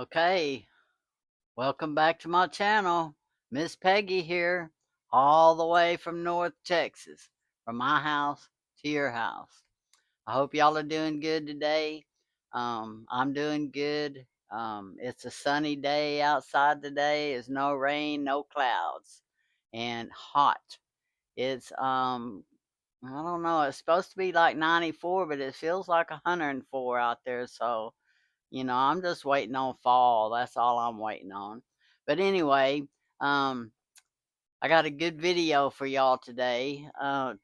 Okay, welcome back to my channel. Miss Peggy here, all the way from North Texas, from my house to your house. I hope y'all are doing good today. I'm doing good. It's a sunny day outside today. There's no rain, no clouds, and hot. It's I don't know. It's supposed to be like 94, but it feels like 104 out there. So I'm just waiting on fall. That's all I'm waiting on. But anyway, um, I got a good video for y'all today.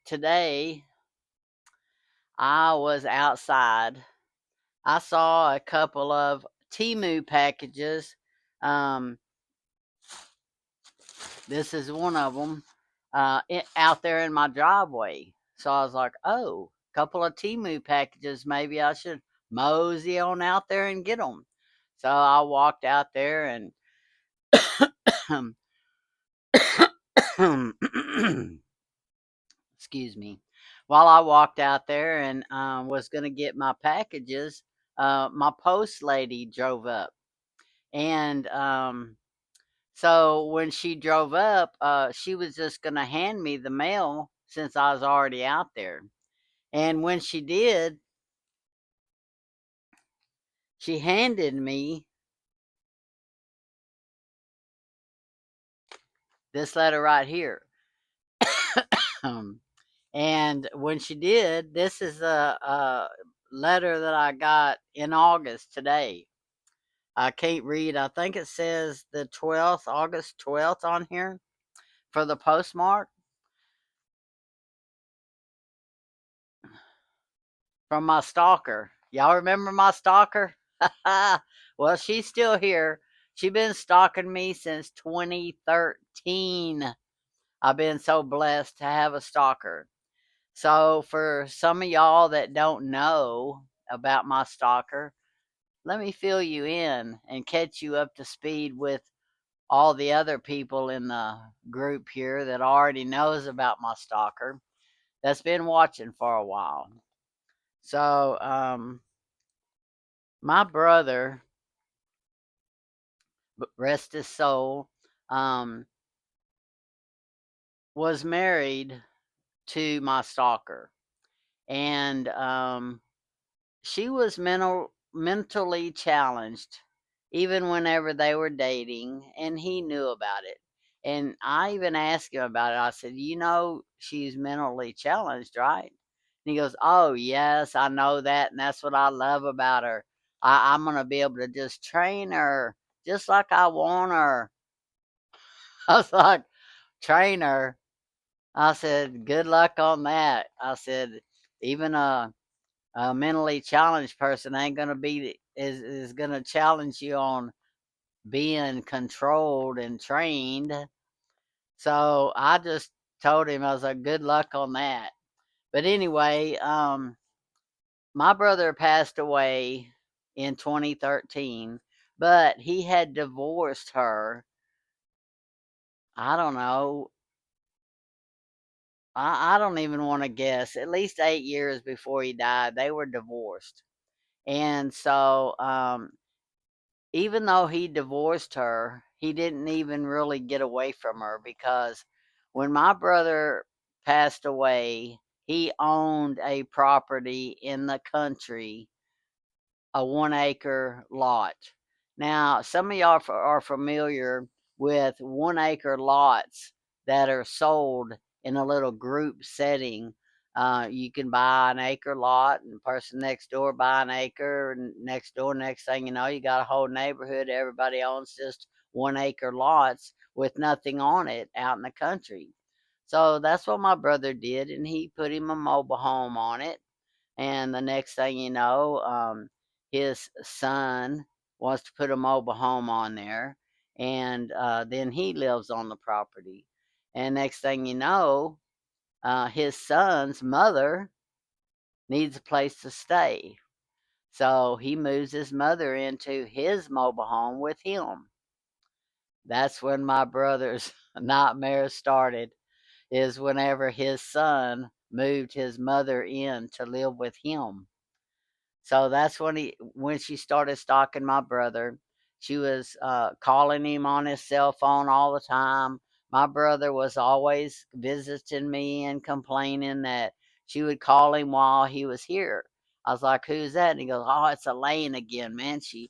Today, I was outside. I saw a couple of Temu packages. Um, this is one of them out there in my driveway. So I was like, oh, a couple of Temu packages. Maybe I should mosey on out there and get them. So I walked out there and excuse me. While I walked out there and was going to get my packages, my post lady drove up. And so when she drove up, she was just going to hand me the mail since I was already out there. And when she did, she handed me this letter right here. And when she did, this is a letter that I got in August today. I can't read. I think it says the 12th, August 12th on here for the postmark from my stalker. Y'all remember my stalker? Well, she's still here. She's been stalking me since 2013. I've been so blessed to have a stalker. So, for some of y'all that don't know about my stalker, let me fill you in and catch you up to speed with all the other people in the group here that already knows about my stalker that's been watching for a while. So, my brother, rest his soul, um, was married to my stalker, and she was mentally challenged even whenever they were dating, and he knew about it. And I even asked him about it. I said, she's mentally challenged, right? And he goes, oh, yes, I know that. And that's what I love about her. I'm going to be able to just train her just like I want her. I was like, train her. I said, good luck on that. I said, even a mentally challenged person ain't gonna be is gonna challenge you on being controlled and trained. So I just told him, I was like, good luck on that. But anyway, my brother passed away in 2013, but he had divorced her. I don't know. I don't even want to guess. At least 8 years before he died, they were divorced. And so even though he divorced her, he didn't even really get away from her because when my brother passed away, he owned a property in the country, a 1 acre lot. Now, some of y'all are familiar with 1 acre lots that are sold in a little group setting. You can buy an acre lot, and the person next door buy an acre, and next door, next thing you know, you got a whole neighborhood. Everybody owns just 1 acre lots with nothing on it out in the country. So that's what my brother did, and he put him a mobile home on it. And the next thing you know, his son wants to put a mobile home on there, and then he lives on the property. And next thing you know, his son's mother needs a place to stay. So he moves his mother into his mobile home with him. That's when my brother's nightmare started, is whenever his son moved his mother in to live with him. So that's when she started stalking my brother. She was calling him on his cell phone all the time. My brother was always visiting me and complaining that she would call him while he was here. I was like, "Who's that?" And he goes, "Oh, it's Elaine again, man. She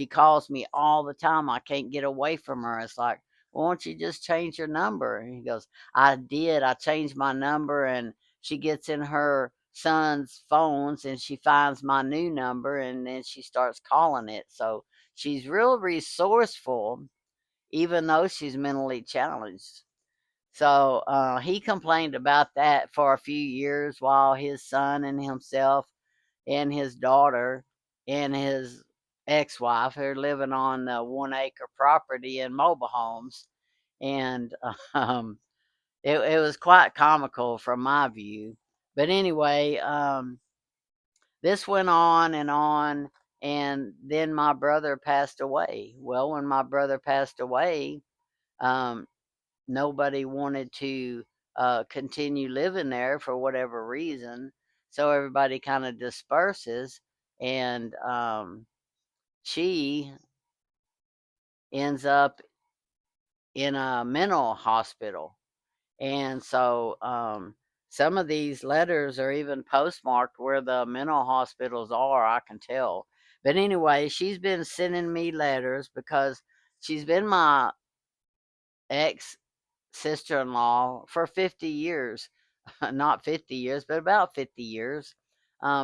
calls me all the time. I can't get away from her." It's like, "Well, why don't you just change your number?" And he goes, "I did. I changed my number, and she gets in her son's phones and she finds my new number, and then she starts calling it. So she's real resourceful, even though she's mentally challenged." So he complained about that for a few years while his son and himself and his daughter and his ex-wife are living on the 1 acre property in mobile homes. And it was quite comical from my view. But anyway, this went on and on. And then my brother passed away. Well, when my brother passed away, um, nobody wanted to continue living there for whatever reason. So everybody kind of disperses. And she ends up in a mental hospital. And so some of these letters are even postmarked where the mental hospitals are, I can tell. But anyway, she's been sending me letters because she's been my ex sister in law for 50 years. Not 50 years, but about 50 years.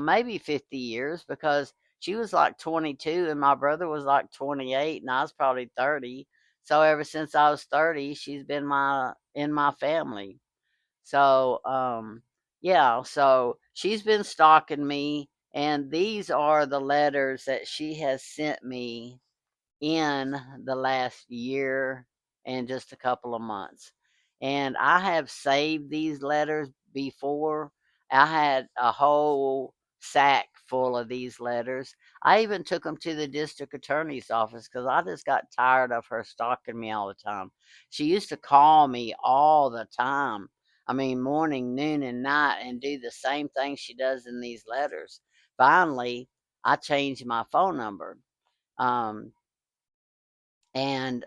Maybe 50 years, because she was like 22 and my brother was like 28 and I was probably 30. So ever since I was 30, she's been in my family. So, yeah, so she's been stalking me, and these are the letters that she has sent me in the last year and just a couple of months. And I have saved these letters before. I had a whole sack full of these letters. I even took them to the district attorney's office because I just got tired of her stalking me all the time. She used to call me all the time. I mean, morning, noon, and night, and do the same thing she does in these letters. Finally, I changed my phone number. Um, and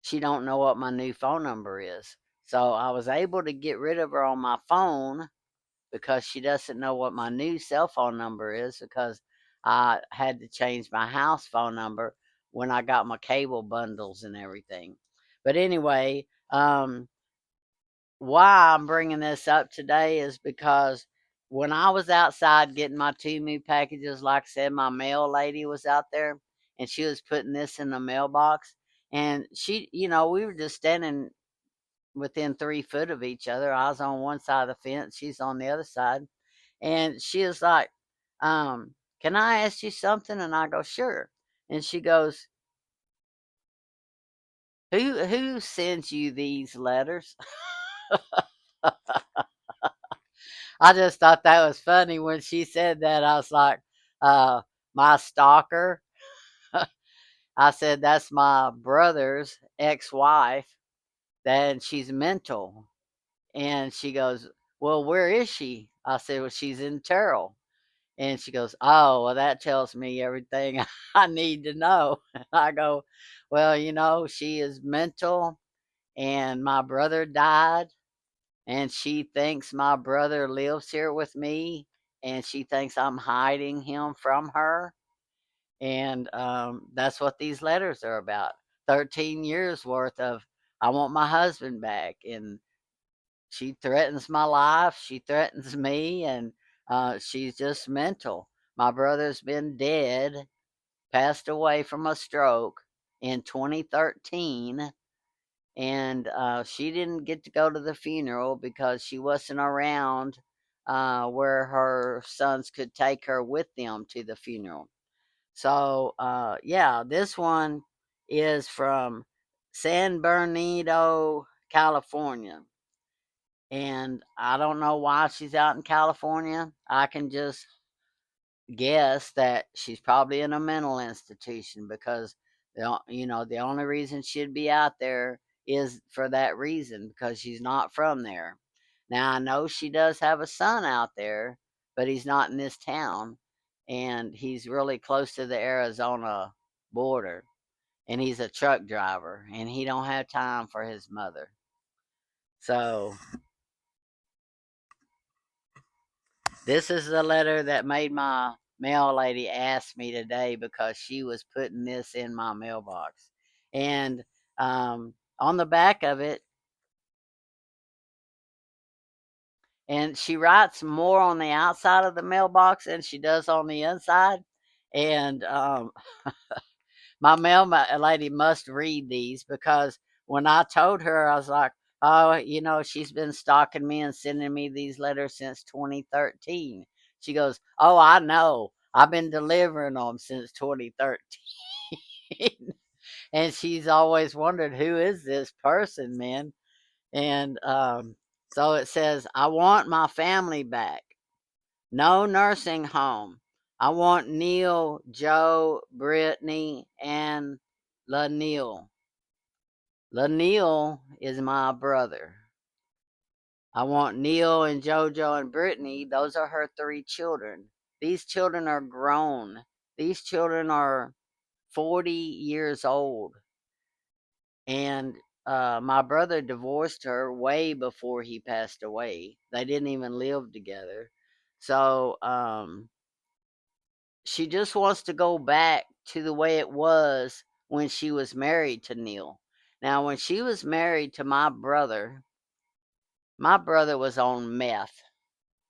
she don't know what my new phone number is. So I was able to get rid of her on my phone because she doesn't know what my new cell phone number is, because I had to change my house phone number when I got my cable bundles and everything. But anyway, why I'm bringing this up today is because when I was outside getting my 2 new packages, like I said, my mail lady was out there and she was putting this in the mailbox. And she, we were just standing within 3 foot of each other. I was on one side of the fence, she's on the other side. And she was like, "Can I ask you something?" And I go, "Sure." And she goes, "Who sends you these letters?" I just thought that was funny when she said that. I was like, uh, "My stalker." I said, "That's my brother's ex-wife. Then she's mental." And she goes, "Well, where is she?" I said, "Well, she's in Terrell." And she goes, "Oh, well, that tells me everything I need to know." I go, "Well, she is mental, and my brother died, and she thinks my brother lives here with me, and she thinks I'm hiding him from her." And that's what these letters are about. 13 years worth of, "I want my husband back." And she threatens my life. She threatens me, and she's just mental. My brother's been dead, passed away from a stroke in 2013, and she didn't get to go to the funeral because she wasn't around where her sons could take her with them to the funeral. So, yeah, this one is from San Bernardino, California. And I don't know why she's out in California. I can just guess that she's probably in a mental institution, because the only reason she'd be out there is for that reason, because she's not from there. Now I know she does have a son out there, but he's not in this town, and he's really close to the Arizona. border, and he's a truck driver, and he don't have time for his mother. So this is the letter that made my mail lady ask me today because she was putting this in my mailbox. And on the back of it, and she writes more on the outside of the mailbox than she does on the inside. And my mail lady must read these because when I told her, I was like, oh, she's been stalking me and sending me these letters since 2013. She goes, oh, I know. I've been delivering them since 2013. And she's always wondered, who is this person, man? And so it says, I want my family back. No nursing home. I want Neil, Joe, Brittany, and Laniel. Laniel is my brother. I want Neil and JoJo and Brittany. Those are her 3 children. These children are grown. These children are 40 years old. And my brother divorced her way before he passed away. They didn't even live together. So she just wants to go back to the way it was when she was married to Neil. Now, when she was married to my brother was on meth.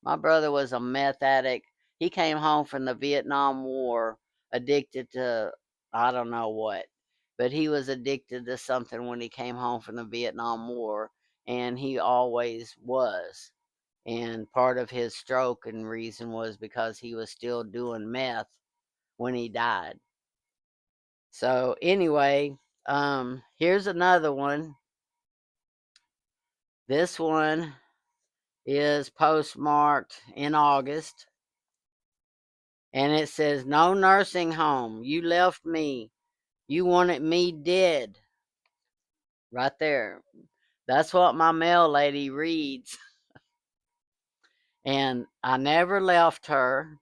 My brother was a meth addict. He came home from the Vietnam War addicted to, I don't know what, but he was addicted to something when he came home from the Vietnam War, and he always was. And part of his stroke and reason was because he was still doing meth when he died. So anyway, here's another one. This one is postmarked in August, and it says, no nursing home. You left me. You wanted me dead. Right there. That's what my mail lady reads. And I never left her.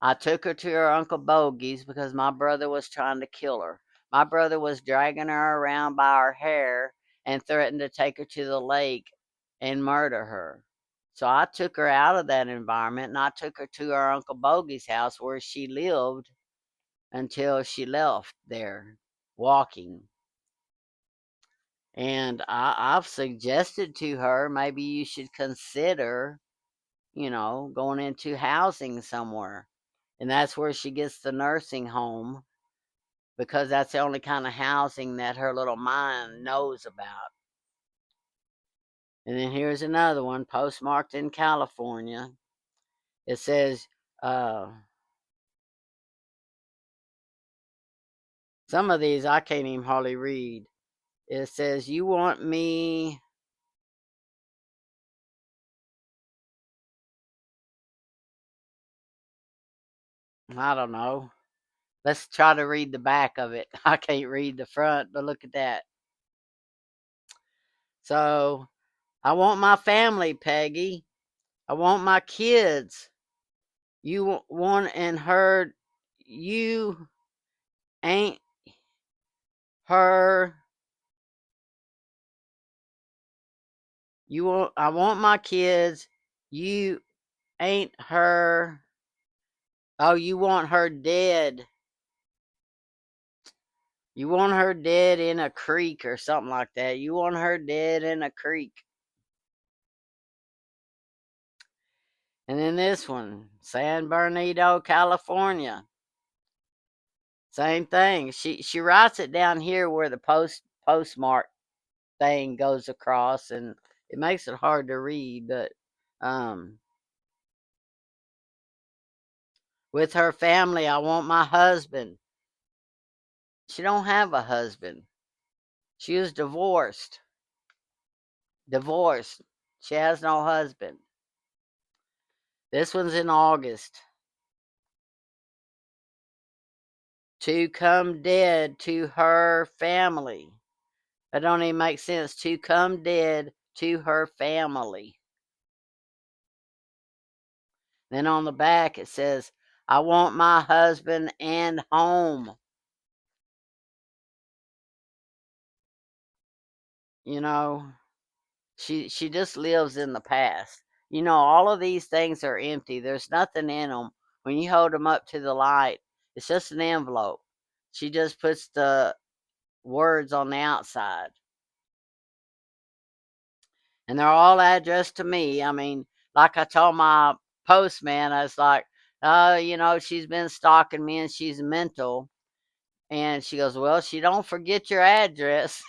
I took her to her Uncle Bogey's because my brother was trying to kill her. My brother was dragging her around by her hair and threatened to take her to the lake and murder her. So I took her out of that environment and I took her to her Uncle Bogey's house where she lived until she left there walking. And I've suggested to her maybe you should consider, going into housing somewhere. And that's where she gets the nursing home because that's the only kind of housing that her little mind knows about. And then here's another one postmarked in California. It says, some of these I can't even hardly read. It says, you want me. I don't know. Let's try to read the back of it. I can't read the front, but look at that. So, I want my family, Peggy. I want my kids. You want and heard. You ain't her. You want. I want my kids. You ain't her. Oh, you want her dead. You want her dead in a creek or something like that. You want her dead in a creek. And then this one, San Bernardino, California. Same thing. She writes it down here where the postmark thing goes across, and it makes it hard to read. But um, with her family, I want my husband. She don't have a husband. She is divorced. Divorced. She has no husband. This one's in August. To come dead to her family. That don't even make sense. To come dead to her family. Then on the back it says, I want my husband and home. you know, she just lives in the past. All of these things are empty. There's nothing in them. When you hold them up to the light, it's just an envelope. She just puts the words on the outside, and they're all addressed to me. I mean, like I told my postman, I was like, she's been stalking me and she's mental. And she goes, well, she don't forget your address.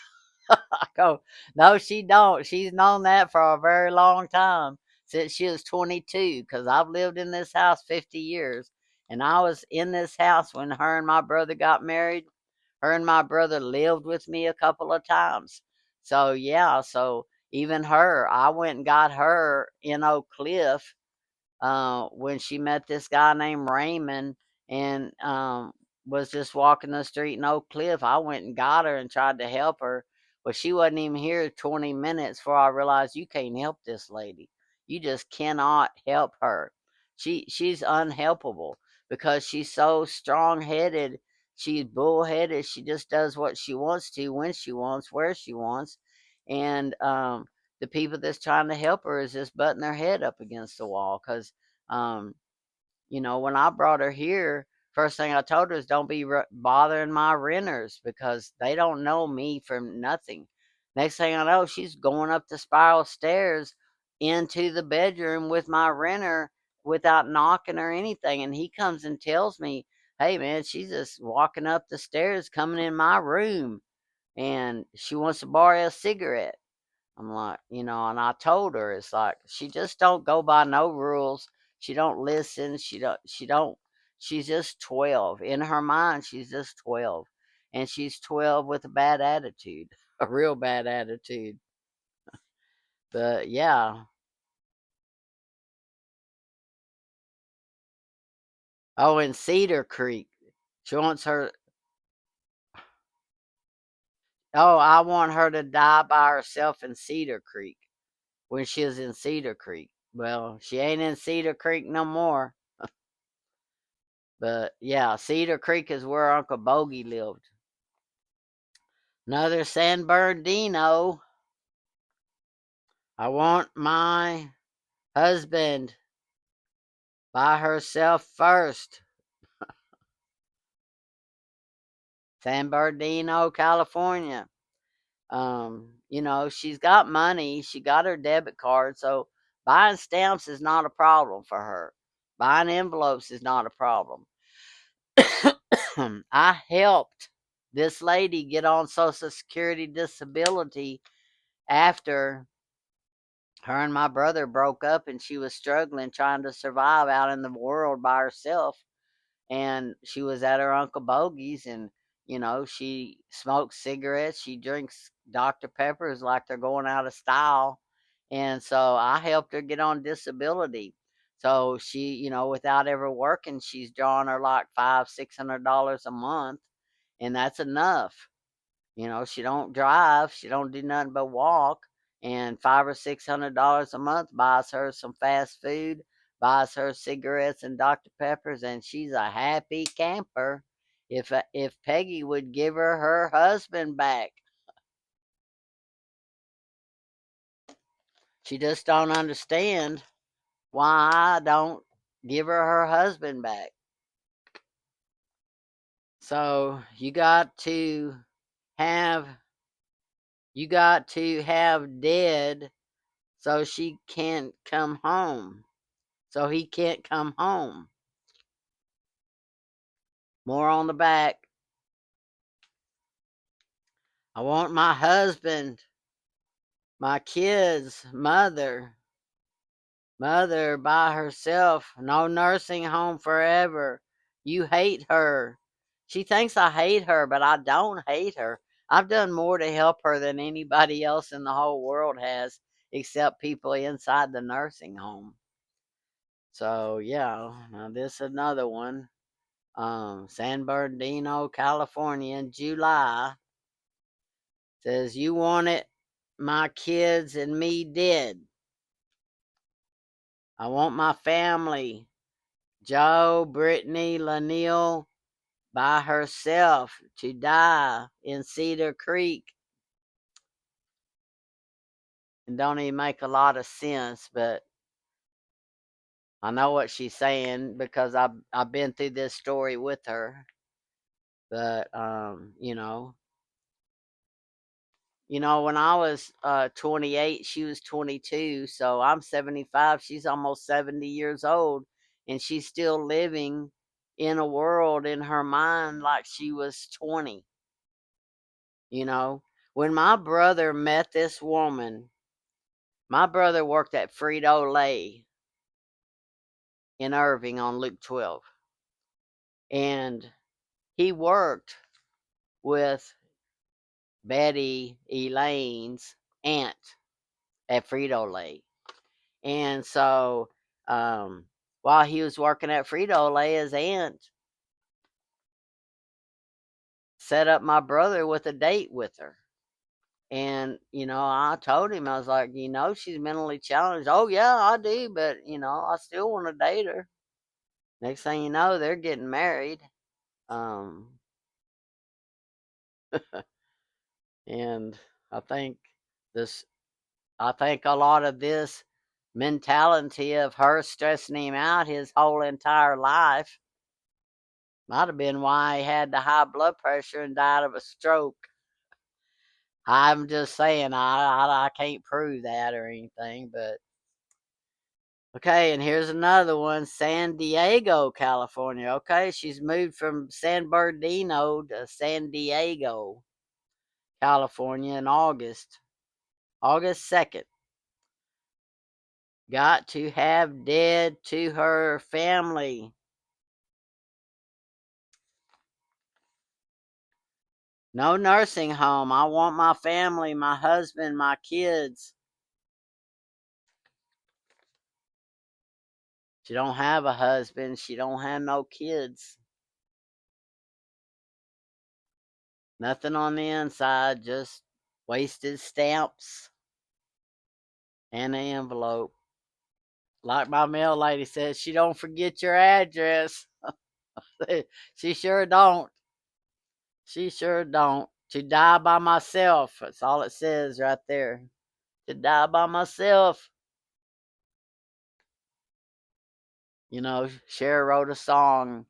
I go, no, she don't. She's known that for a very long time, since she was 22, because I've lived in this house 50 years. And I was in this house when her and my brother got married. Her and my brother lived with me a couple of times. So, yeah, so even her, I went and got her in Oak Cliff when she met this guy named Raymond, and was just walking the street in Oak Cliff. I went and got her and tried to help her. But she wasn't even here 20 minutes before I realized you can't help this lady. You just cannot help her. She's unhelpable because she's so strong headed. She's bullheaded. She just does what she wants to, when she wants, where she wants. And the people that's trying to help her is just butting their head up against the wall because um, when I brought her here, first thing I told her is don't be bothering my renters because they don't know me from nothing. Next thing I know, she's going up the spiral stairs into the bedroom with my renter without knocking or anything. And he comes and tells me, hey, man, she's just walking up the stairs, coming in my room, and she wants to borrow a cigarette. I'm like, and I told her it's like she just don't go by no rules. She don't listen. She's just 12. In her mind, she's just 12. And she's 12 with a bad attitude. A real bad attitude. But yeah. Oh, in Cedar Creek. She wants her Oh, I want her to die by herself in Cedar Creek when she was in Cedar Creek. Well, she ain't in Cedar Creek no more. But yeah, Cedar Creek is where Uncle Bogey lived. Another San Bernardino. I want my husband by herself first. San Bernardino, California. She's got money. She got her debit card, so buying stamps is not a problem for her. Buying envelopes is not a problem. I helped this lady get on Social Security disability after her and my brother broke up and she was struggling trying to survive out in the world by herself. And she was at her Uncle Bogey's, and she smokes cigarettes, she drinks Dr. Peppers like they're going out of style. And so I helped her get on disability. So she, without ever working, she's drawing her like $500-600 a month, and that's enough. She don't drive, she don't do nothing but walk, and $500 or $600 a month buys her some fast food, buys her cigarettes and Dr. Peppers, and she's a happy camper. If Peggy would give her husband back, she just don't understand why I don't give her husband back. So have you got to have dead so she can't come home. So he can't come home. More on the back. I want my husband, my kids, mother by herself, no nursing home forever. You hate her. She thinks I hate her, but I don't hate her. I've done more to help her than anybody else in the whole world has, except people inside the nursing home. So yeah, now this is another one. San Bernardino, California in July. Says, you want it, my kids and me dead. I want my family, Joe, Brittany, Lanille, by herself to die in Cedar Creek. and don't even make a lot of sense, but I know what she's saying because I've been through this story with her. But when I was 28, she was 22, so I'm 75. She's almost 70 years old, and she's still living in a world in her mind like she was 20. You know, when my brother met this woman, my brother worked at Frito Lay in Irving on Loop 12, and he worked with Betty Elaine's aunt at Frito Lay. And so, while he was working at Frito Lay, his aunt set up my brother with a date with her. And, I told him, I was like, she's mentally challenged. Oh, yeah, I do. But, I still want to date her. Next thing you know, they're getting married. Um, and I think this, I think a lot of this mentality of her stressing him out his whole entire life might have been why he had the high blood pressure and died of a stroke. I'm just saying, I can't prove that or anything, but okay. And here's another one: San Diego, California. Okay, she's moved from San Bernardino to San Diego, California in August 2nd. Got to have dead to her family. No nursing home. I want my family, my husband, my kids. She don't have a husband. She don't have no kids. Nothing on the inside, just wasted stamps and an envelope. Like my mail lady said, she don't forget your address. She sure don't. She sure don't. To die by myself. That's all it says right there. To die by myself. Cher wrote a song.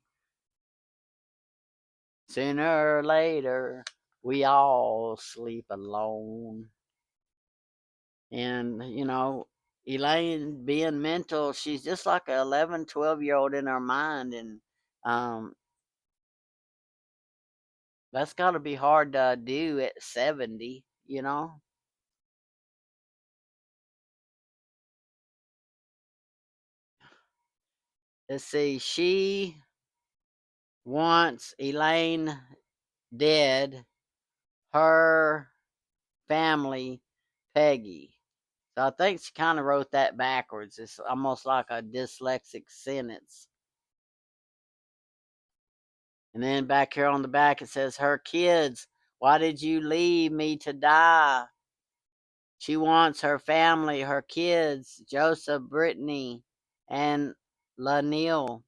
Sooner or later, we all sleep alone. And, Elaine being mental, she's just like an 11, 12-year-old in her mind. And um, that's got to be hard to do at 70. Let's see. She wants Elaine dead, her family, Peggy. So I think she kind of wrote that backwards. It's almost like a dyslexic sentence. And then back here on the back, it says, her kids, why did you leave me to die? She wants her family, her kids, Joseph, Brittany, and Lanil,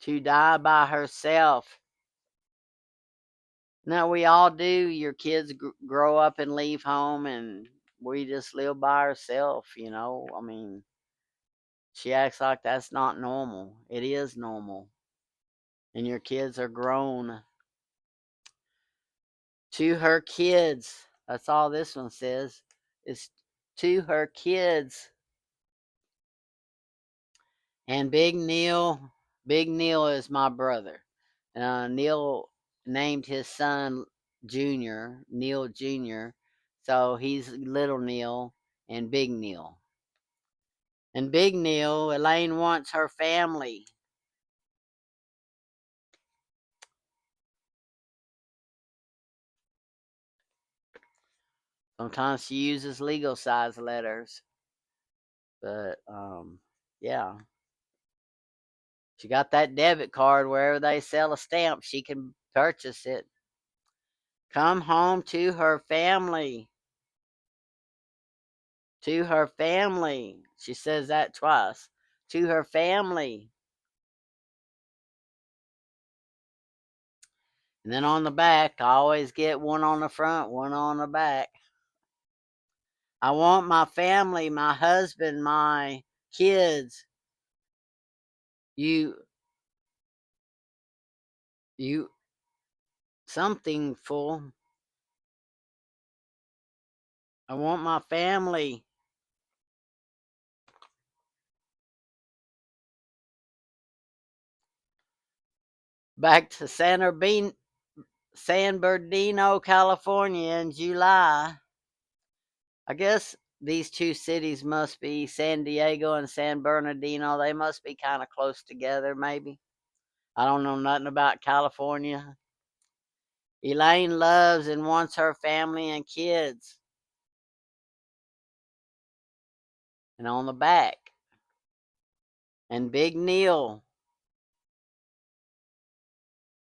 to die by herself. Now, we all do. Your kids grow up and leave home, and we just live by ourselves. I mean, she acts like that's not normal. It is normal. And your kids are grown. To her kids. That's all this one says. It's to her kids. And Big Neil is my brother. Neil named his son Junior, Neil Jr. So he's Little Neil and Big Neil. And Big Neil, Elaine wants her family. Sometimes she uses legal size letters. But yeah. She got that debit card wherever they sell a stamp, she can purchase it. Come home to her family. To her family. She says that twice. To her family. And then on the back, I always get one on the front, one on the back. I want my family, my husband, my kids. You, you, something full. I want my family. Back to San Bernardino, California in July. I guess these two cities must be San Diego and San Bernardino. They must be kind of close together, maybe. I don't know nothing about California. Elaine loves and wants her family and kids. And on the back, and Big Neil,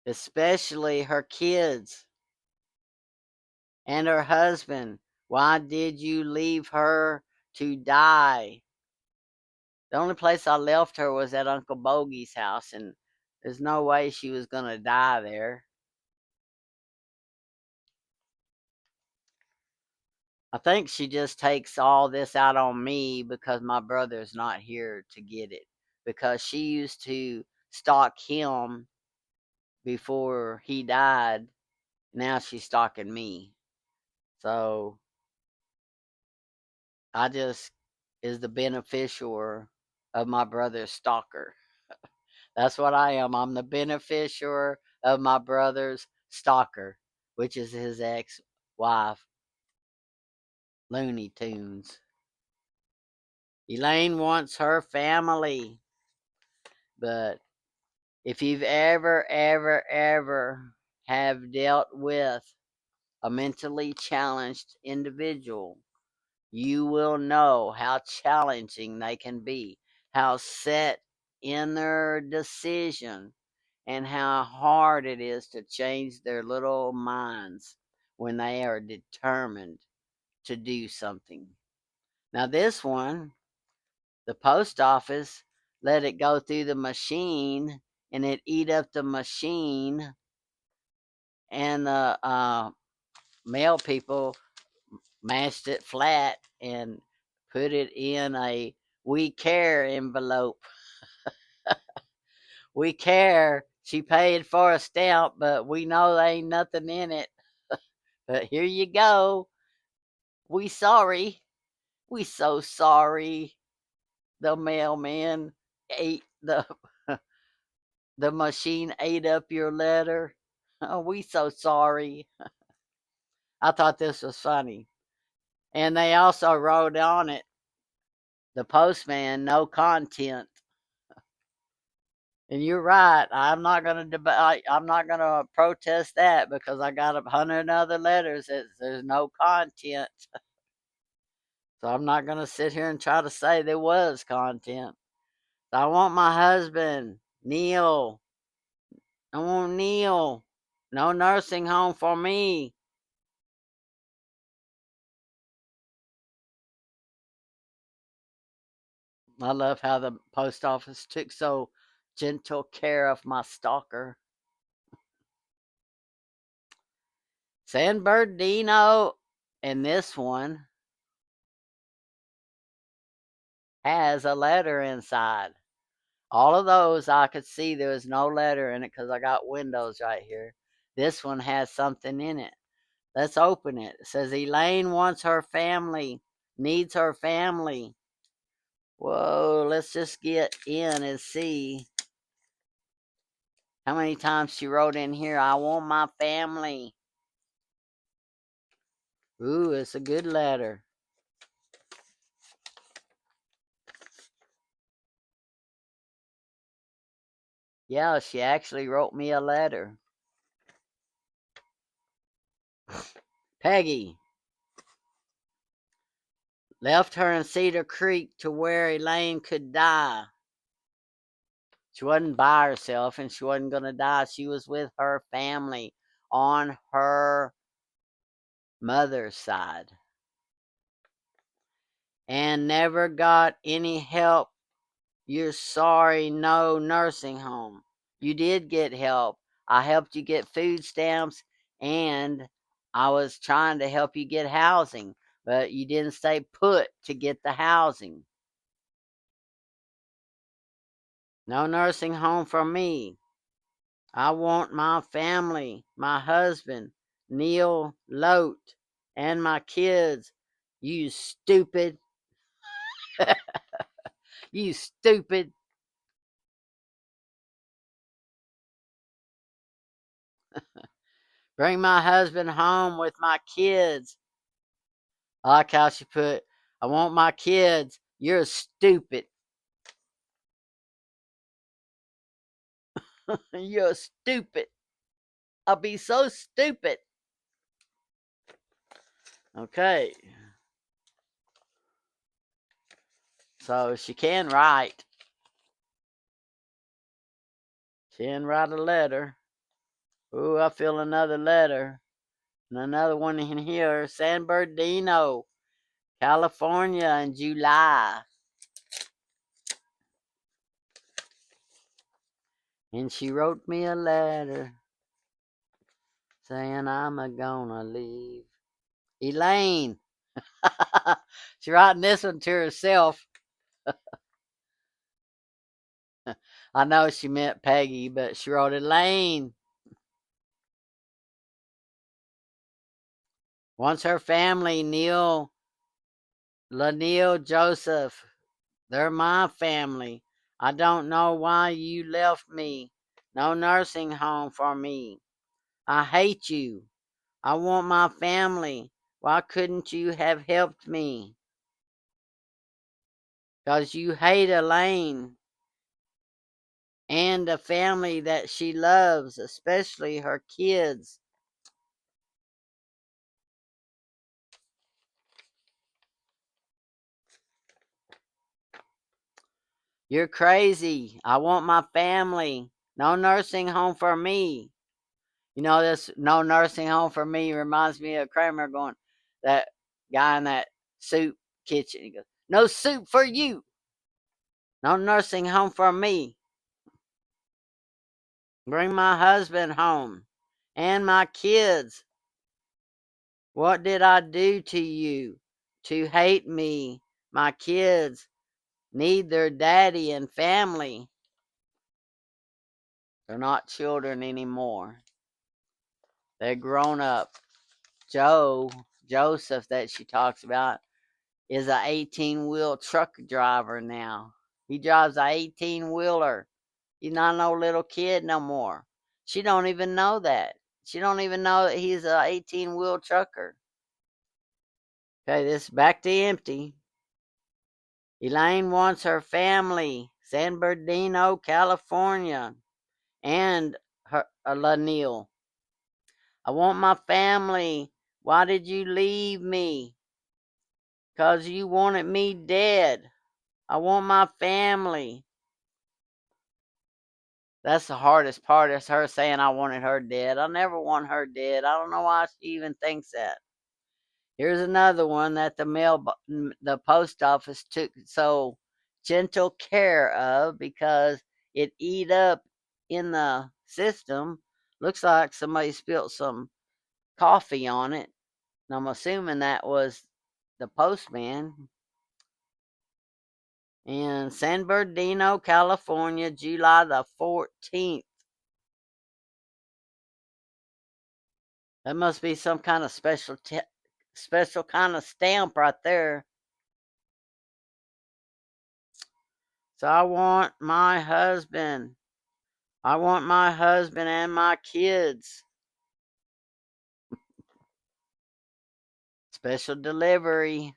especially her kids and her husband. Why did you leave her to die? The only place I left her was at Uncle Bogey's house, and there's no way she was going to die there. I think she just takes all this out on me because my brother's not here to get it. Because she used to stalk him before he died. Now she's stalking me. So I just is the beneficiary of my brother's stalker. That's what I am. I'm the beneficiary of my brother's stalker, which is his ex wife, Looney Tunes. Elaine wants her family, but if you've ever have dealt with a mentally challenged individual, you will know how challenging they can be, how set in their decision, and how hard it is to change their little minds when they are determined to do something. Now, this one, the post office let it go through the machine and it eat up the machine, and the mail people mashed it flat and put it in a "We Care" envelope. We care. She paid for a stamp, but we know there ain't nothing in it. But here you go. We sorry. We so sorry. The mailman ate the machine ate up your letter. Oh, we so sorry. I thought this was funny. And they also wrote on it, the postman, no content. And you're right. I'm not going to debate. I'm not going to protest that because I got 100 other letters that there's no content. So I'm not going to sit here and try to say there was content. So I want my husband, Neil. I want Neil. No nursing home for me. I love how the post office took so gentle care of my stalker. San Bernardino, and this one has a letter inside. All of those I could see there was no letter in it because I got windows right here. This one has something in it. Let's open it. It says Elaine wants her family, needs her family. Whoa, let's just get in and see how many times she wrote in here, I want my family. Ooh, it's a good letter. Yeah, she actually wrote me a letter. Peggy left her in Cedar Creek to where Elaine could die. She wasn't by herself and she wasn't going to die. She was with her family on her mother's side and never got any help. You're sorry, no nursing home. You did get help. I helped you get food stamps and I was trying to help you get housing. but you didn't stay put to get the housing. No nursing home for me. I want my family, my husband, Neil Lote, and my kids. You stupid. You stupid. Bring my husband home with my kids. I like how she put, I want my kids. You're stupid. You're stupid. I'll be so stupid. Okay. So she can write. She can write a letter. Ooh, I feel another letter. And another one in here. San Bernardino, California in July. And she wrote me a letter saying I'm a gonna leave. Elaine. She's writing this one to herself. I know she meant Peggy, but she wrote Elaine. Once her family, Neil Joseph, they're my family. I don't know why you left me. No nursing home for me. I hate you. I want my family. Why couldn't you have helped me? 'Cause you hate Elaine and the family that she loves, especially her kids. You're crazy. I want my family. No nursing home for me. You know, this no nursing home for me reminds me of Kramer going, that guy in that soup kitchen. He goes, no soup for you. No nursing home for me. Bring my husband home and my kids. What did I do to you to hate me? My kids need their daddy and family. They're not children anymore. They're grown up. Joseph, that she talks about, is a 18-wheel truck driver now. He drives a 18-wheeler. He's not no little kid no more. She don't even know that. She don't even know that he's a 18-wheel trucker. Okay, this is back to empty. Elaine wants her family, San Bernardino, California, and her Lanil. I want my family. Why did you leave me? 'Cause you wanted me dead. I want my family. That's the hardest part, is her saying I wanted her dead. I never want her dead. I don't know why she even thinks that. Here's another one that the post office took so gentle care of because it eat up in the system. Looks like somebody spilled some coffee on it. And I'm assuming that was the postman. In San Bernardino, California, July the 14th. That must be some kind of special kind of stamp right there. So I want my husband. I want my husband and my kids. Special delivery.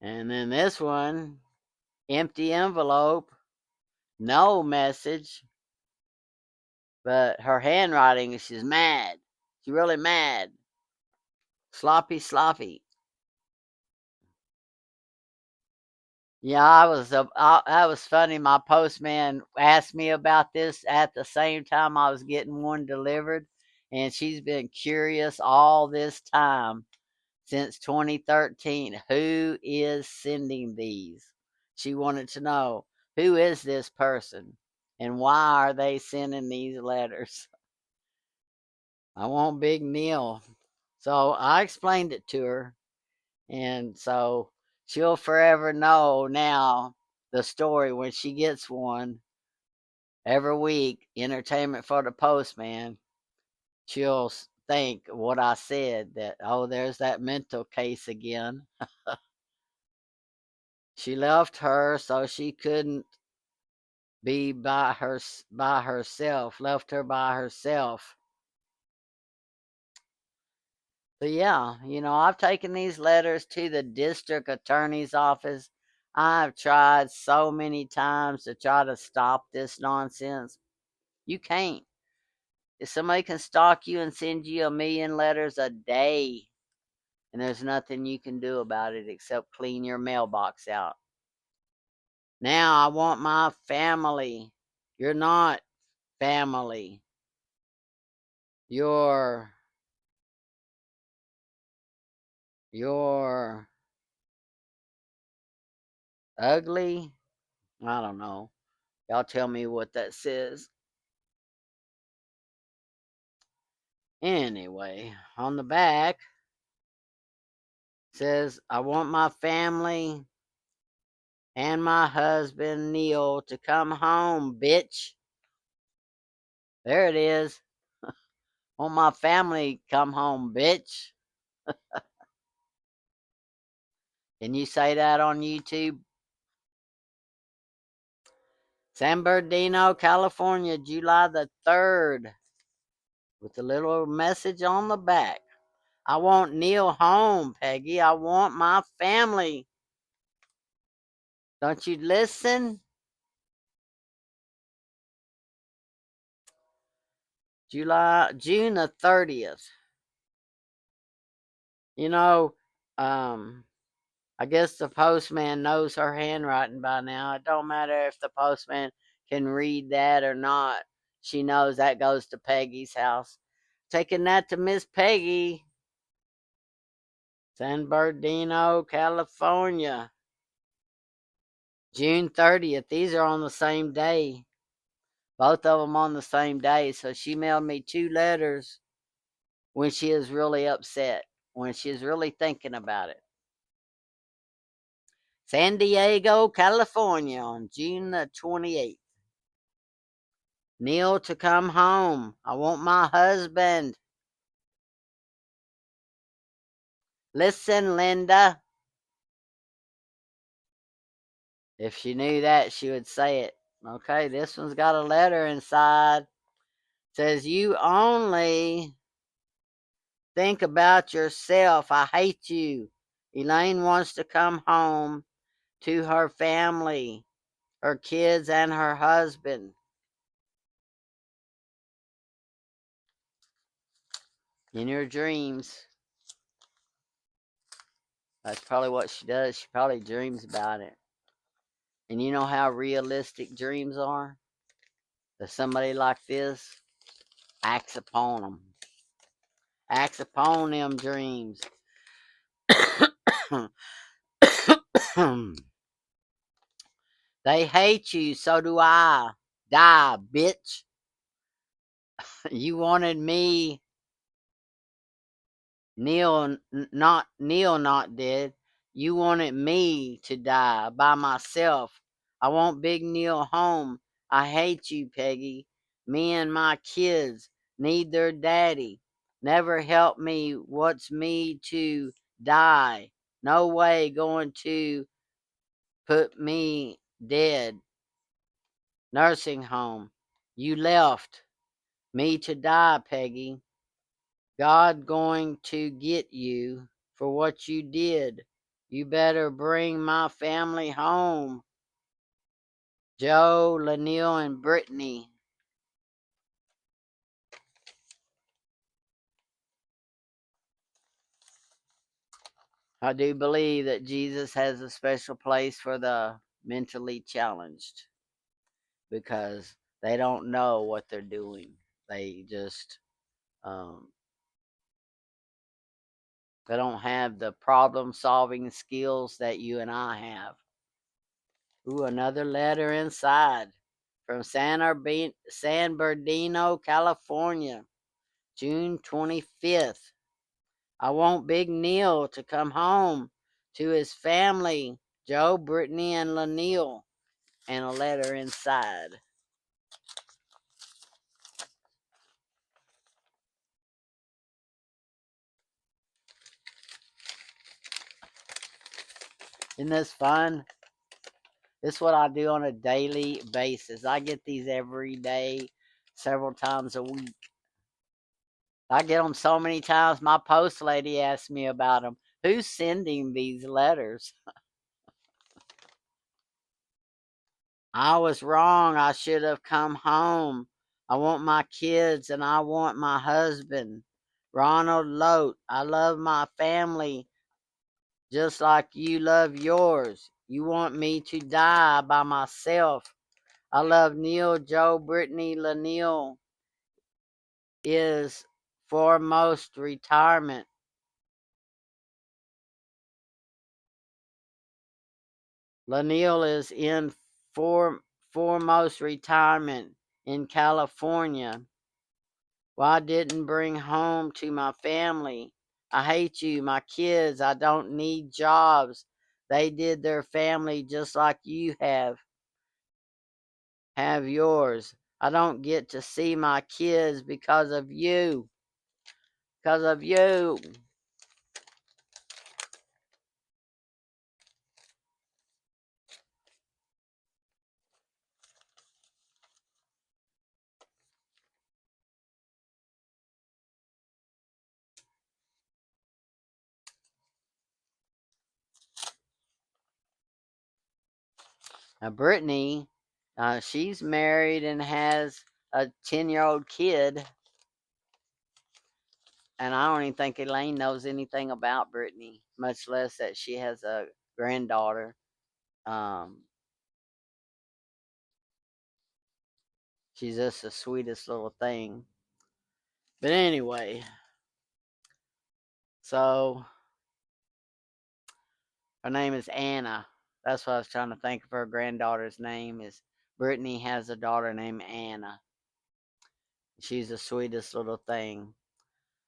And then this one, empty envelope, no message. But her handwriting, she's mad. She's really mad. Sloppy, sloppy. Yeah, that was funny. My postman asked me about this at the same time I was getting one delivered, and she's been curious all this time since 2013. Who is sending these? She wanted to know, who is this person and why are they sending these letters? I want Big Neil. So I explained it to her, and so she'll forever know now the story when she gets one every week, entertainment for the postman. She'll think what I said, that, oh, there's that mental case again. She left her so she couldn't be by herself, left her by herself. So yeah, I've taken these letters to the district attorney's office. I've tried so many times to try to stop this nonsense. You can't. If somebody can stalk you and send you 1,000,000 letters a day, and there's nothing you can do about it except clean your mailbox out. Now I want my family. You're not family. You're you're ugly. I don't know. Y'all tell me what that says. Anyway, on the back says, I want my family and my husband Neil to come home, bitch. There it is. Want my family come home, bitch. Can you say that on YouTube? San Bernardino, California, July the 3rd, with a little message on the back. I want Neil home, Peggy. I want my family. Don't you listen? June the 30th. You know, I guess the postman knows her handwriting by now. It don't matter if the postman can read that or not. She knows that goes to Peggy's house. Taking that to Miss Peggy, San Bernardino, California. June 30th. These are on the same day. Both of them on the same day. So she mailed me 2 letters when she is really upset, when she's really thinking about it. San Diego, California, on June the 28th. Neil to come home. I want my husband. Listen, Linda. If she knew that, she would say it. Okay, this one's got a letter inside. It says, you only think about yourself. I hate you. Elaine wants to come home to her family, her kids, and her husband. In her dreams. That's probably what she does. She probably dreams about it. And you know how realistic dreams are? That somebody like this acts upon them. Acts upon them dreams. They hate you, so do I. Die, bitch. You wanted me, Neil not dead. You wanted me to die by myself. I want Big Neil home. I hate you, Peggy. Me and my kids need their daddy. Never help me. What's me to die? No way going to put me dead. Nursing home. You left me to die, Peggy. God going to get you for what you did. You better bring my family home. Joe, Lanille, and Brittany. I do believe that Jesus has a special place for the mentally challenged because they don't know what they're doing. They just um, they don't have the problem solving skills that you and I have. Ooh, another letter inside from San Bernardino, California, June 25th. I want Big Neil to come home to his family, Joe, Brittany, and Lanil, and a letter inside. Isn't this fun? This is what I do on a daily basis. I get these every day, several times a week. I get them so many times, my post lady asks me about them. Who's sending these letters? I was wrong. I should have come home. I want my kids and I want my husband. Ronald Lote, I love my family just like you love yours. You want me to die by myself. I love Neil, Joe, Brittany, Lanil is foremost retirement. Lanil is in foremost retirement in California. Why didn't bring home to my family? I hate you, my kids. I don't need jobs. They did their family just like you have yours. I don't get to see my kids because of you. Because of you. Now, Brittany, she's married and has a 10-year-old kid. And I don't even think Elaine knows anything about Brittany, much less that she has a granddaughter. Um, she's just the sweetest little thing. But anyway, so her name is Anna. That's what I was trying to think of her granddaughter's name is. Brittany has a daughter named Anna. She's the sweetest little thing.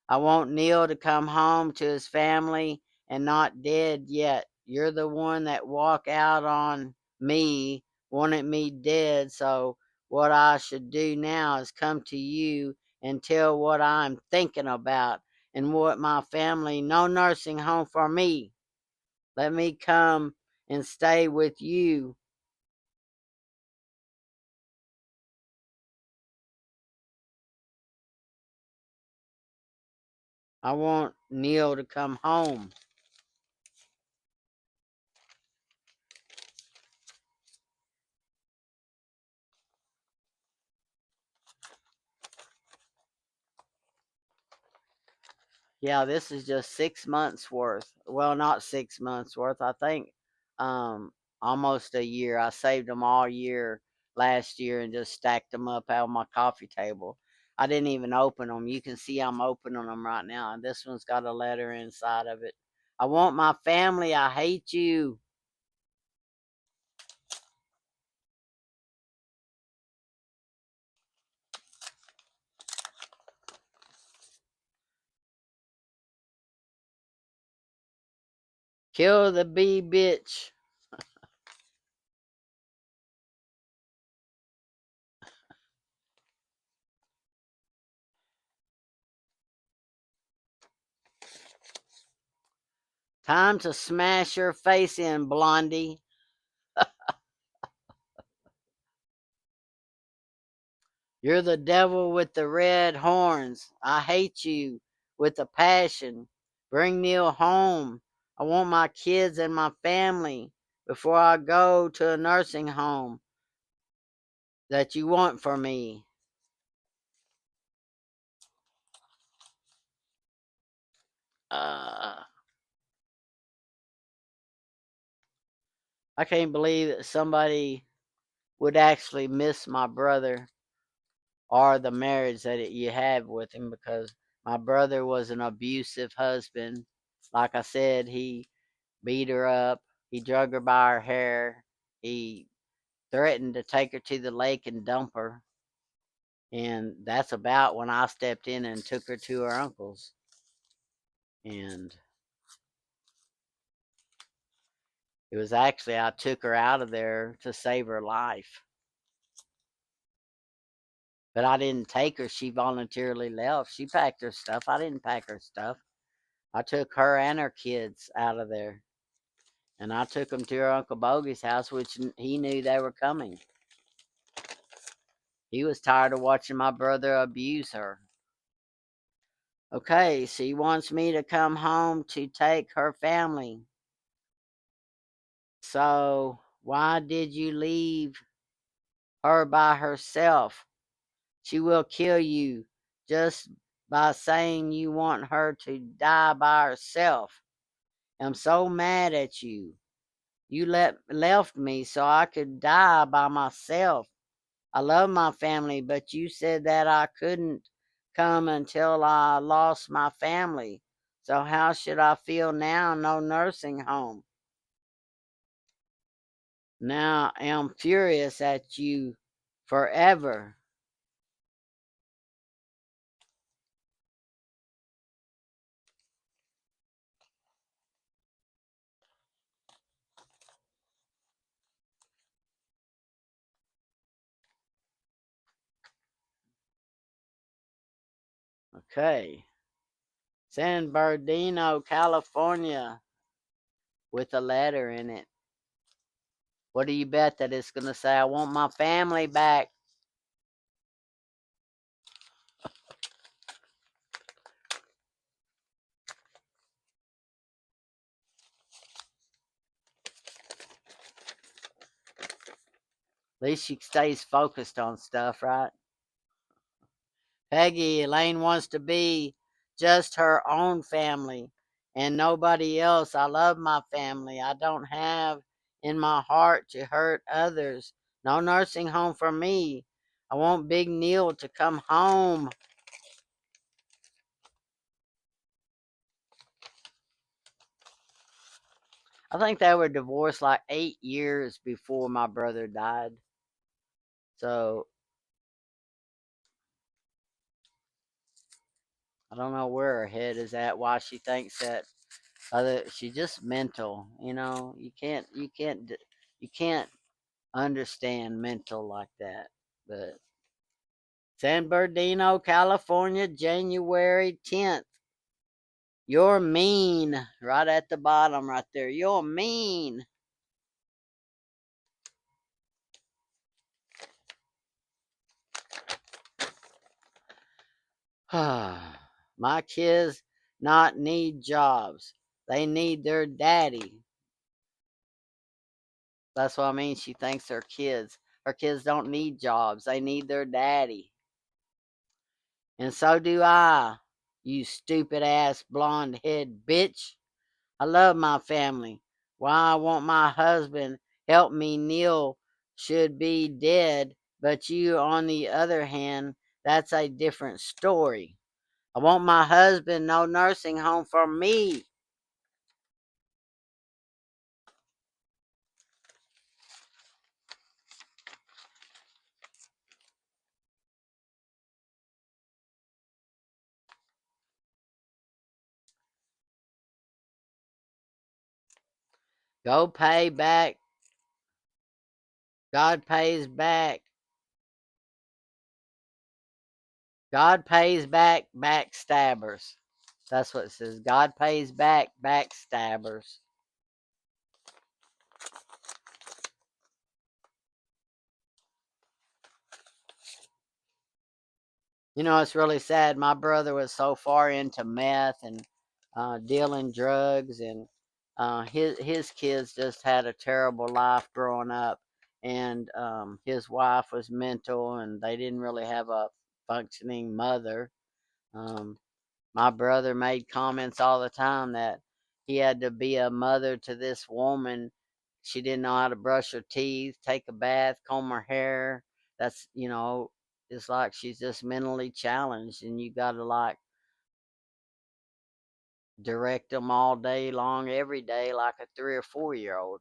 I want Neil to come home to his family and not dead yet. You're the one that walk out on me, wanted me dead, so what I should do now is come to you and tell what I'm thinking about and what my family, no nursing home for me. Let me come and stay with you. I want Neil to come home. Yeah, this is just 6 months worth. Well, not 6 months worth. I think um almost a year. I saved them all year last year and just stacked them up out on my coffee table. I didn't even open them. You can see I'm opening them right now. And this one's got a letter inside of it. I want my family. I hate you. Kill the bee bitch. Time to smash your face in, Blondie. You're the devil with the red horns. I hate you with a passion. Bring Neil home. I want my kids and my family before I go to a nursing home that you want for me. Uh, I can't believe that somebody would actually miss my brother or the marriage that you have with him because my brother was an abusive husband. Like I said, he beat her up, he drug her by her hair, he threatened to take her to the lake and dump her. And that's about when I stepped in and took her to her uncle's. And it was actually, I took her out of there to save her life. But I didn't take her. She voluntarily left. She packed her stuff. I didn't pack her stuff. I took her and her kids out of there. And I took them to her Uncle Bogey's house, which he knew they were coming. He was tired of watching my brother abuse her. Okay, she wants me to come home to take her family. So why did you leave her by herself? She will kill you just by saying you want her to die by herself. I'm so mad at you. You left me so I could die by myself. I love my family, but you said that I couldn't come until I lost my family. So how should I feel now? No nursing home. Now I'm furious at you forever. Okay. San Bernardino, California, with a letter in it. What do you bet that it's going to say? I want my family back. At least she stays focused on stuff, right? Peggy, Elaine wants to be just her own family and nobody else. I love my family. I don't have in my heart to hurt others. No nursing home for me. I want Big Neil to come home. I think they were divorced like 8 years before my brother died. So I don't know where her head is at, why she thinks that she's just mental, you can't understand mental like that. But San Bernardino, California, January 10th. You're mean. Right at the bottom right there. You're mean. My kids not need jobs. They need their daddy. That's what I mean. She thinks her kids don't need jobs. They need their daddy. And so do I, you stupid ass blonde head bitch. I love my family. Why I want my husband help me, Neil should be dead, but you, on the other hand, that's a different story. I want my husband, no nursing home for me. Go pay back. God pays back. God pays back backstabbers. That's what it says. God pays back backstabbers. It's really sad. My brother was so far into meth and dealing drugs, and his kids just had a terrible life growing up. And his wife was mental, and they didn't really have a functioning mother. Um, my brother made comments all the time that he had to be a mother to this woman. She didn't know how to brush her teeth, take a bath, comb her hair. It's like she's just mentally challenged, and you got to like direct them all day long, every day, like a 3 or 4 year old.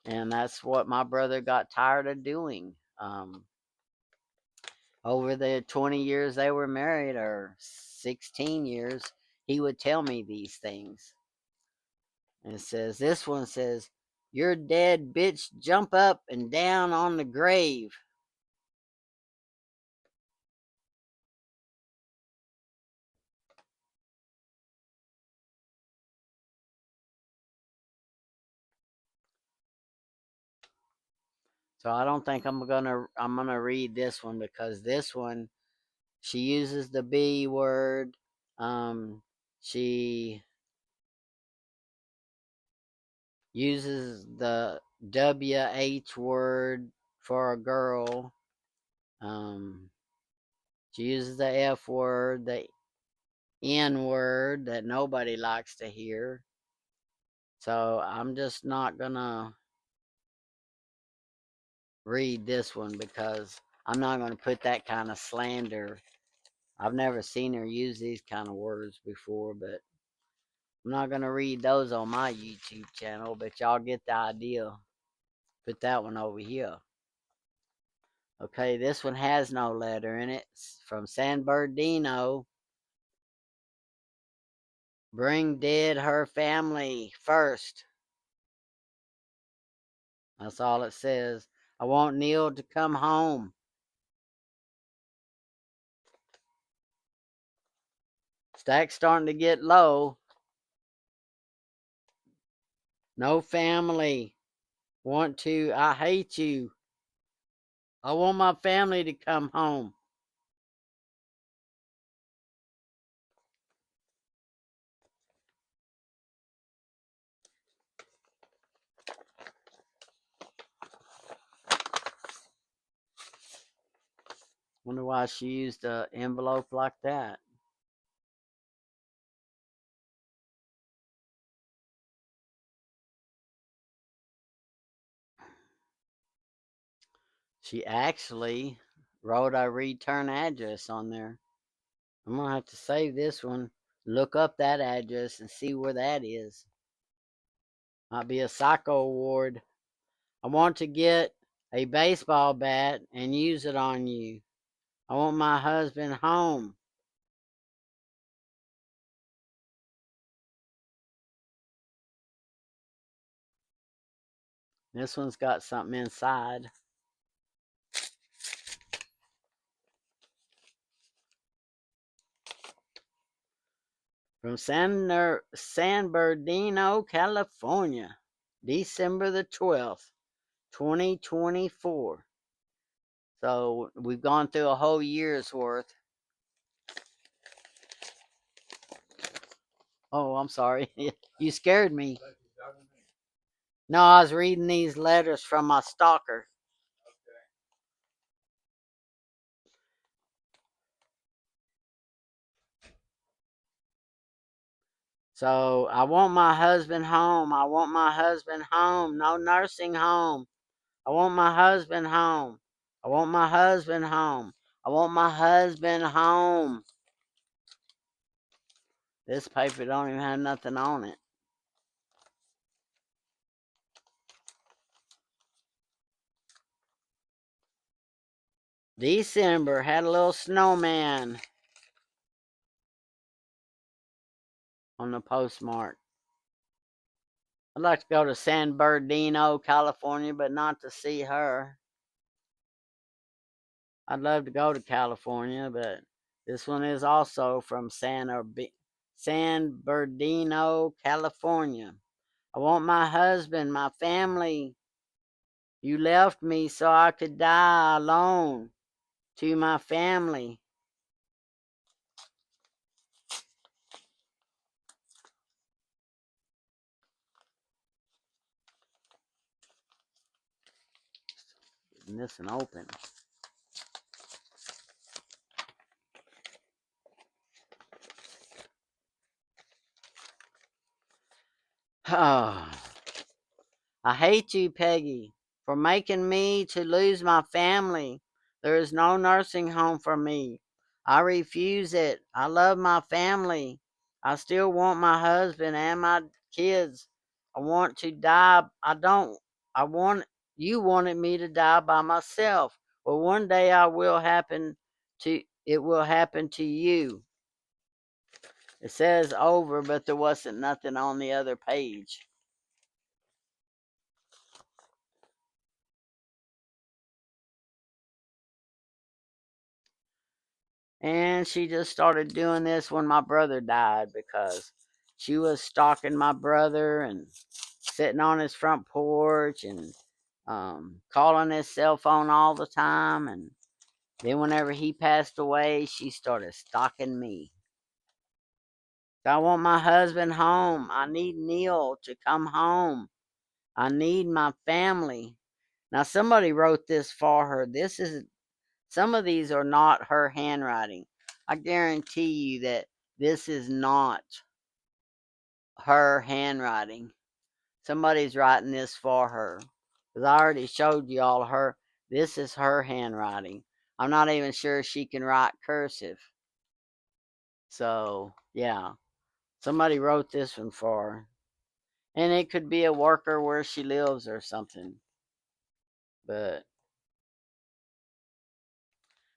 And that's what my brother got tired of doing. Over the 20 years they were married, or 16 years, he would tell me these things. And it says, this one says, "You're dead, bitch. Jump up and down on the grave." So I don't think I'm gonna read this one, because this one, she uses the B word. She uses the WH word for a girl. She uses the F word, the N word that nobody likes to hear. So I'm just not gonna read this one, because I'm not gonna put that kind of slander. I've never seen her use these kind of words before, but I'm not gonna read those on my YouTube channel, but y'all get the idea. Put that one over here. Okay, this one has no letter in it. It's from San Bernardino. Bring dead her family first. That's all it says. I want Neil to come home. Stack's starting to get low. No family. Want to. I hate you. I want my family to come home. Wonder why she used an envelope like that. She actually wrote a return address on there. I'm going to have to save this one, look up that address, and see where that is. Might be a psycho award. I want to get a baseball bat and use it on you. I want my husband home. This one's got something inside. From San Bernardino, California, December the 12th, 2024. So we've gone through a whole year's worth. Oh, I'm sorry. You scared me. No, I was reading these letters from my stalker. So I want my husband home. I want my husband home. No nursing home. I want my husband home. I want my husband home. I want my husband home. This paper don't even have nothing on it. December had a little snowman on the postmark. I'd like to go to San Bernardino, California, but not to see her. I'd love to go to California, but this one is also from San Bernardino, California. I want my husband, my family. You left me so I could die alone. To my family. Getting this one open. Oh, I hate you, Peggy, for making me to lose my family. There is no nursing home for me. I refuse it. I love my family. I still want my husband and my kids. I want to die. I want, you wanted me to die by myself. Well, one day it will happen to you. It says over, but there wasn't nothing on the other page. And she just started doing this when my brother died because she was stalking my brother and sitting on his front porch and calling his cell phone all the time. And then whenever he passed away, she started stalking me. So I want my husband home. I need Neil to come home. I need my family. Now somebody wrote this for her. Some of these are not her handwriting. I guarantee you that this is not her handwriting. Somebody's writing this for her. Because I already showed you all her. This is her handwriting. I'm not even sure she can write cursive. So, yeah. Somebody wrote this one for her. And it could be a worker where she lives or something. But,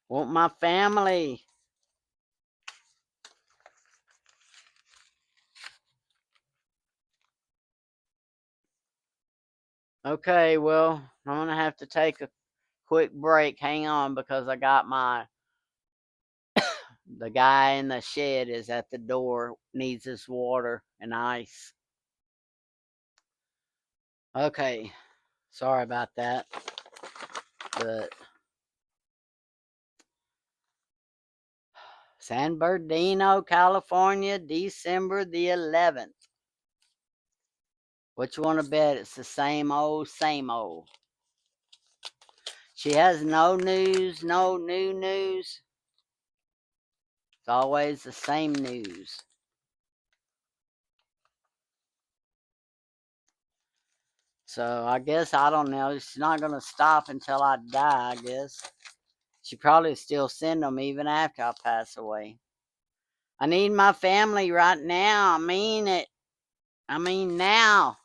want my family. Okay, well, I'm going to have to take a quick break. Hang on, because I got the guy in the shed is at the door, needs his water and ice. Okay, sorry about that. But San Bernardino, California, December the 11th. What you want to bet? It's the same old, same old. She has no news, no new news. It's always the same news. So I guess, I don't know. She's not going to stop until I die, I guess. She probably still send them even after I pass away. I need my family right now. I mean it. I mean now.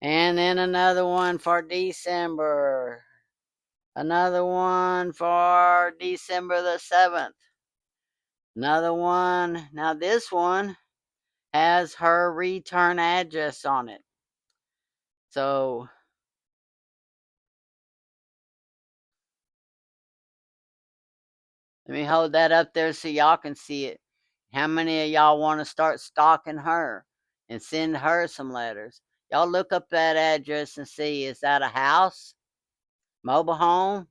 And then another one for December. Another one for December the 7th. Another one. Now this one has her return address on it. So let me hold that up there so y'all can see it. How many of y'all want to start stalking her and send her some letters? Y'all look up that address and see, is that a house, mobile home,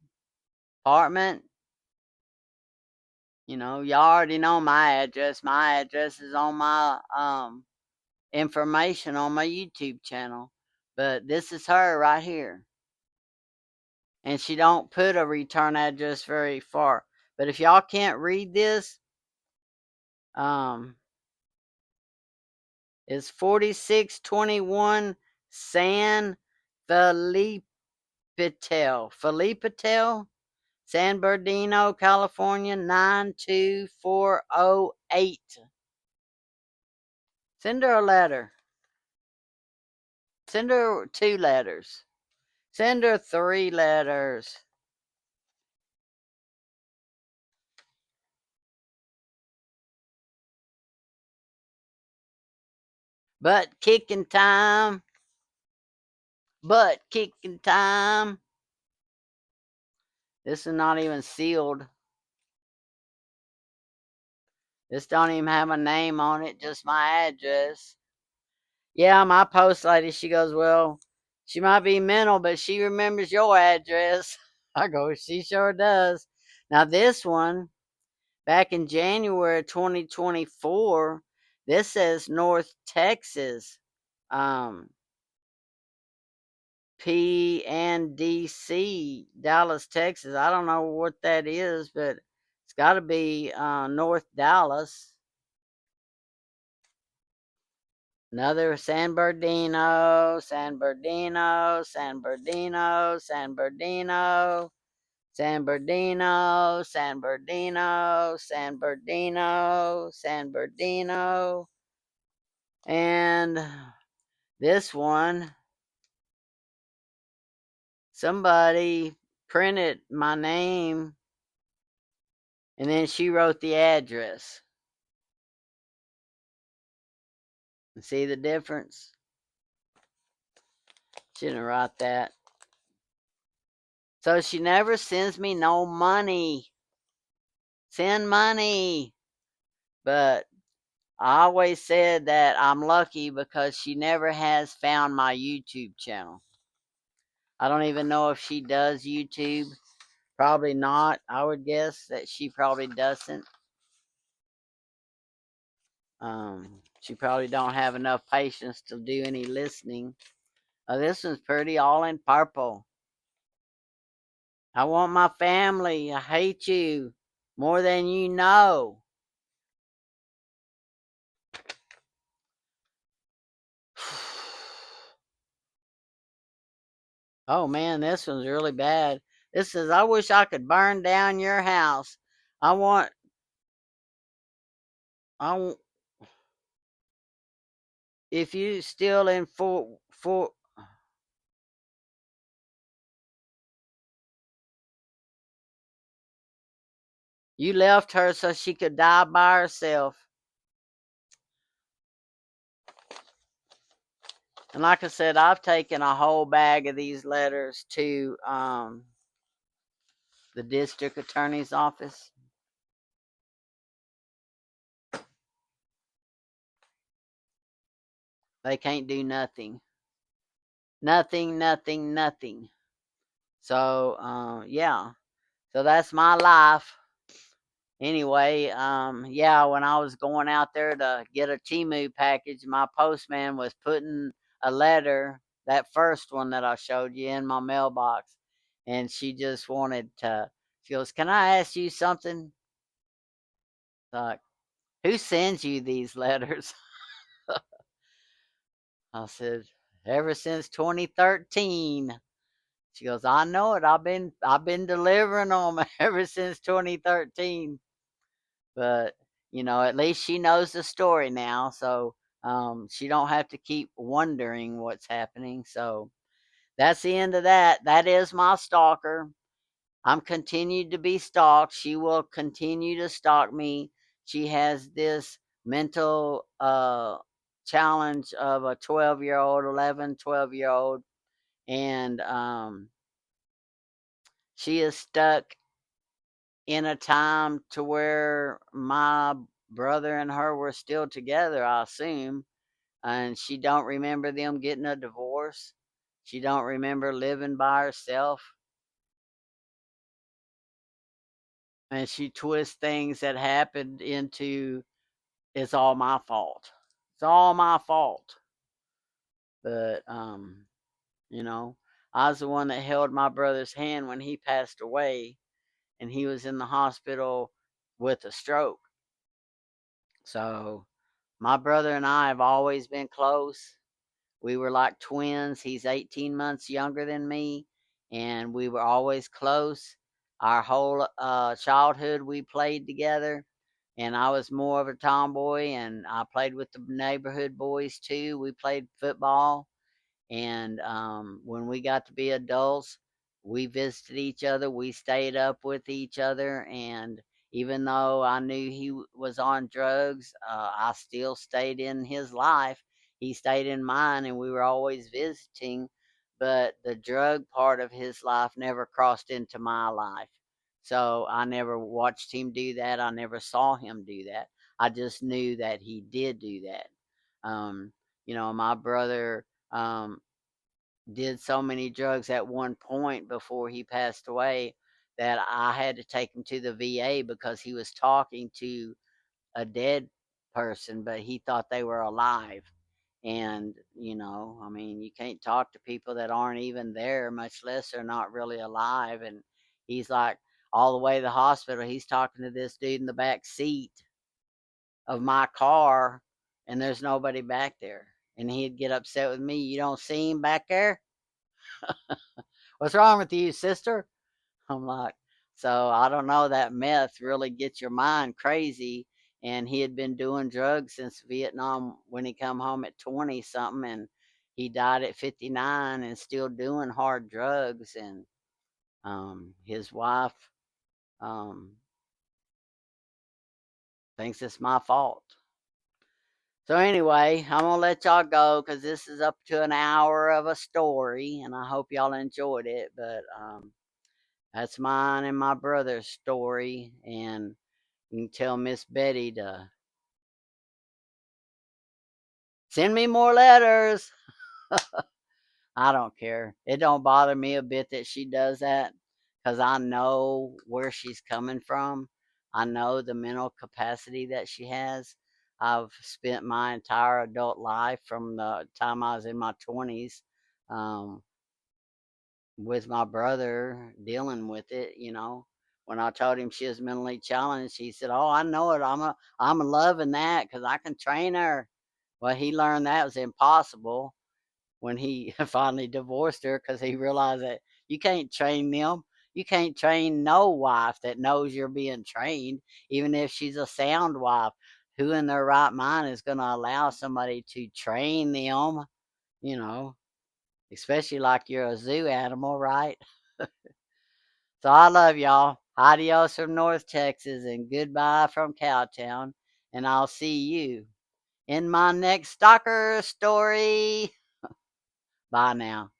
apartment? Y'all already know my address. My address is on my information on my YouTube channel. But this is her right here. And she don't put a return address very far. But if y'all can't read this, it's 4621 San Felipetel. San Bernardino, California, 92408. Send her a letter. Send her 2 letters. Send her 3 letters. Butt kicking time. Butt kicking time. This is not even sealed. This don't even have a name on it, just my address. Yeah, my post lady, she goes, well, she might be mental, but she remembers your address. I go, she sure does. Now this one, back in January 2024, this says North Texas. PNDC, Dallas, Texas. I don't know what that is, but it's got to be North Dallas. Another San Bernardino, San Bernardino, San Bernardino, San Bernardino, San Bernardino, San Bernardino, San Bernardino, San Bernardino, and this one somebody printed my name and then she wrote the address. See the difference? She didn't write that. So she never sends me no money. Send money. But I always said that I'm lucky because she never has found my YouTube channel. I don't even know if she does YouTube. Probably not. I would guess that she probably doesn't. She probably don't have enough patience to do any listening. This one's pretty, all in purple. I want my family. I hate you more than you know. Oh man, this one's really bad. This says, I wish I could burn down your house. I want, I want, if you still in Fort, you left her so she could die by herself. And like I said, I've taken a whole bag of these letters to the district attorney's office. They can't do nothing. Nothing, nothing, nothing. So, yeah. So that's my life. Anyway, yeah, when I was going out there to get a Temu package, my postman was putting a letter, that first one that I showed you, in my mailbox. And she just wanted to, she goes, can I ask you something? Like, who sends you these letters? I said, ever since 2013. She goes, I know it. I've been delivering them ever since 2013. But at least she knows the story now, so she don't have to keep wondering what's happening. So that's the end of that. That is my stalker. I'm continued to be stalked. She will continue to stalk me. She has this mental challenge of a 12-year-old, 11, 12-year-old, and she is stuck in a time to where my brother and her were still together, I assume, and she don't remember them getting a divorce. She don't remember living by herself, and she twists things that happened into, it's all my fault. It's all my fault. But you know, I was the one that held my brother's hand when he passed away, and he was in the hospital with a stroke. So my brother and I have always been close. We were like twins. He's 18 months younger than me, and we were always close. Our whole childhood, we played together, and I was more of a tomboy, and I played with the neighborhood boys too. We played football, and when we got to be adults, we visited each other. We stayed up with each other. And even though I knew he was on drugs, I still stayed in his life. He stayed in mine, and we were always visiting. But the drug part of his life never crossed into my life. So I never watched him do that. I never saw him do that. I just knew that he did do that. My brother did so many drugs at one point before he passed away that I had to take him to the VA because he was talking to a dead person, but he thought they were alive. And, I mean, you can't talk to people that aren't even there, much less they're not really alive. And he's like, all the way to the hospital, he's talking to this dude in the back seat of my car, and there's nobody back there. And he'd get upset with me. You don't see him back there? What's wrong with you, sister? I'm like, so I don't know. That meth really gets your mind crazy. And he had been doing drugs since Vietnam when he come home at 20 something. And he died at 59 and still doing hard drugs. And his wife um, thinks it's my fault. So anyway, I'm gonna let y'all go because this is up to an hour of a story, and I hope y'all enjoyed it. But that's mine and my brother's story, and you can tell Miss Betty to send me more letters. I don't care. It don't bother me a bit that she does that because I know where she's coming from. I know the mental capacity that she has. I've spent my entire adult life from the time I was in my 20s um, with my brother dealing with it. When I told him she was mentally challenged, he said, "Oh, I know it. I'm loving that because I can train her." Well, he learned that was impossible when he finally divorced her because he realized that you can't train them. You can't train no wife that knows you're being trained, even if she's a sound wife. Who in their right mind is going to allow somebody to train them, you know, especially like you're a zoo animal, right? So I love y'all. Adios from North Texas and goodbye from Cowtown. And I'll see you in my next stalker story. Bye now.